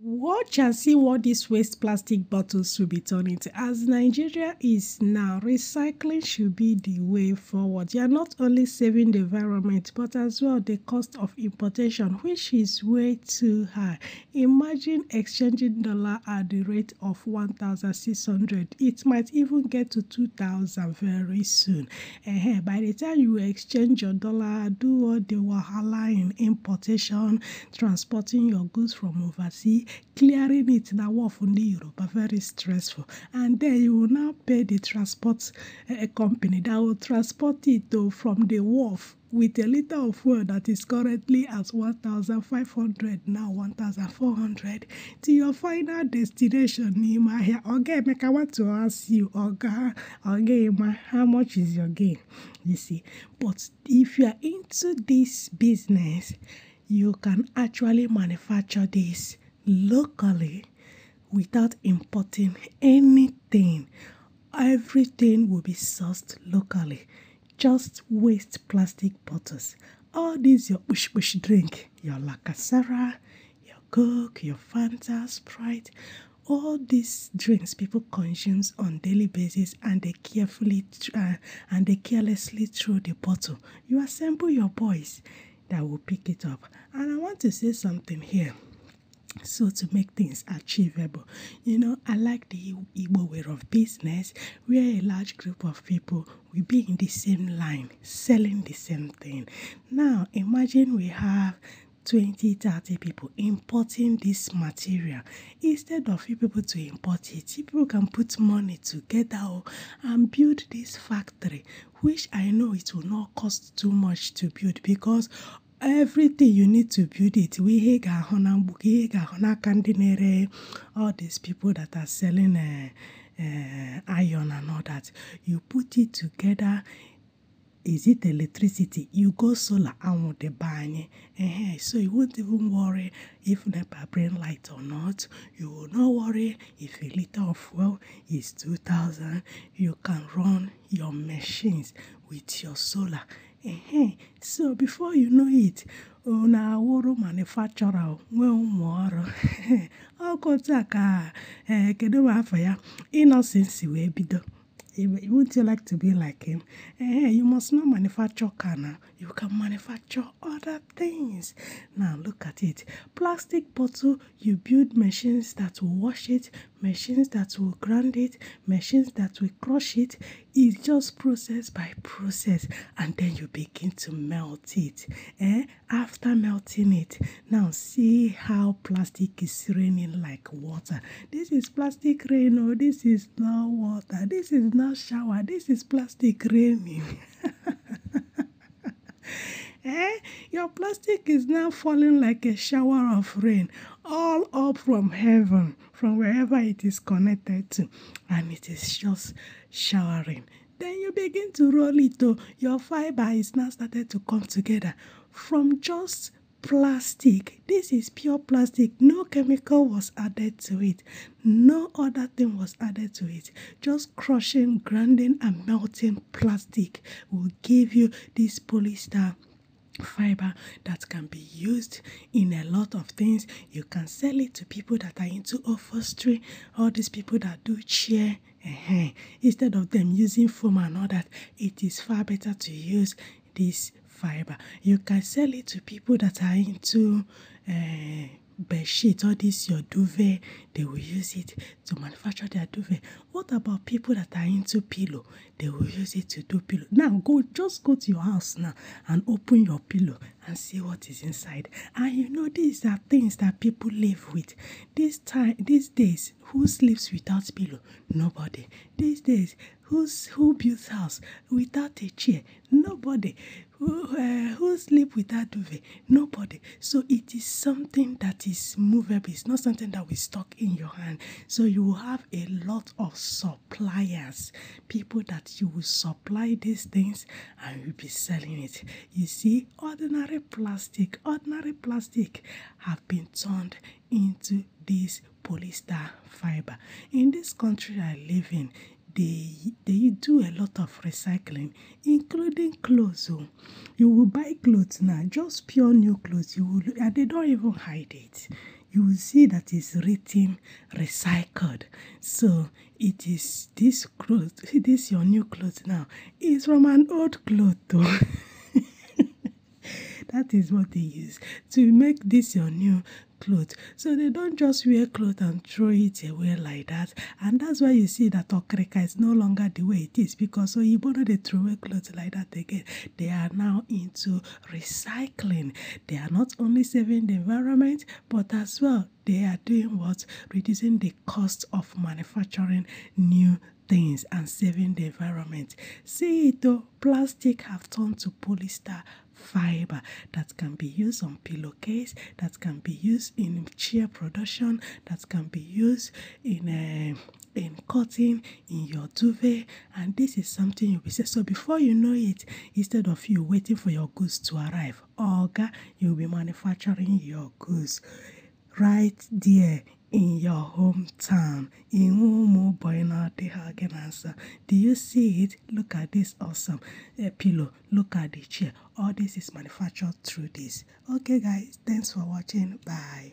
Watch and see what these waste plastic bottles should be turned into. As Nigeria is now, recycling should be the way forward. You are not only saving the environment, but as well the cost of importation, which is way too high. Imagine exchanging dollar at the rate of 1,600. It might even get to 2,000 very soon. By the time you exchange your dollar, do all the wahala in importation, transporting your goods from overseas, clearing it na wharf in Europe are very stressful, and then you will now pay the transport company that will transport it from the wharf with a liter of fuel that is currently at 1,500, now 1,400, to your final destination. Nima, okay, Emeka, I want to ask you, okay, how much is your gain? You see, but if you are into this business, you can actually manufacture this locally without importing anything. Everything will be sourced locally. Just waste plastic bottles. All these your push drink, your Lacasera, your Coke, your Fanta, Sprite, all these drinks people consume on daily basis, and they carelessly throw the bottle. You assemble your boys that will pick it up. And I want to say something here. So to make things achievable, I like the Igbo way of business, where a large group of people will be in the same line, selling the same thing. Now, imagine we have 20, 30 people importing this material. Instead of you people to import it, you people can put money together and build this factory, which I know it will not cost too much to build, because everything you need to build it, all these people that are selling iron and all that, you put it together. Is it electricity? You go solar and with the bang. So you won't even worry if NEPA bring light or not. You will not worry if a liter of fuel is 2,000. You can run your machines with your solar. So before you know it, na woro manufacturer nwe ụmụ ọkụta ka kedu afọ ya Innocence wee bido. Would you like to be like him? You must not manufacture car now. You can manufacture other things. Now look at it. Plastic bottle, you build machines that will wash it, machines that will grind it, machines that will crush it. It's just process by process, and then you begin to melt it. After melting it, now see how plastic is raining like water. This is plastic rain, or this is not water. This is not shower. This is plastic raining. Your plastic is now falling like a shower of rain, all up from heaven, from wherever it is connected to, and it is just showering. Then you begin to roll it. Your fiber is now started to come together from just plastic. This is pure plastic. No chemical was added to it. No other thing was added to it. Just crushing, grinding, and melting plastic will give you this polyester fiber that can be used in a lot of things. You can sell it to people that are into upholstery, all these people that do chair. Instead of them using foam and all that, it is far better to use this fiber. You can sell it to people that are into bedsheet, all this your duvet. They will use it to manufacture their duvet. What about people that are into pillow? They will use it to do pillow. Now just go to your house now and open your pillow and see what is inside. And these are things that people live with. These days, who sleeps without pillow? Nobody. These days, who builds house without a chair? Nobody. Who sleep without duvet? Nobody. So it is something that is movable. It's not something that will stuck in your hand. So you will have a lot of suppliers, people that you will supply these things and you'll be selling it. You see, ordinary plastic have been turned into this polyester fiber. In this country I live in, they do a lot of recycling, including clothes. You will buy clothes now, just pure new clothes. And they don't even hide it. you will see that it's written recycled. So it is this clothes, see this your new clothes now, is from an old cloth though. That is what they use to make this your new clothes. So they don't just wear clothes and throw it away like that. And that's why you see that okrika is no longer the way it is, because Oyibo no dey throw away clothes like that again. They are now into recycling. They are not only saving the environment, but as well they are doing what? Reducing the cost of manufacturing new things and saving the environment. See it though, plastic have turned to polyester fiber that can be used on pillowcase, that can be used in chair production, that can be used in cotton, in your duvet, and this is something you'll be saying. So before you know it, instead of you waiting for your goods to arrive, oga, you'll be manufacturing your goods right there in your hometown, in Umu Boyna Dehagenasa. Do you see it? Look at this awesome pillow. Look at the chair. All this is manufactured through this. Okay, guys, thanks for watching. Bye.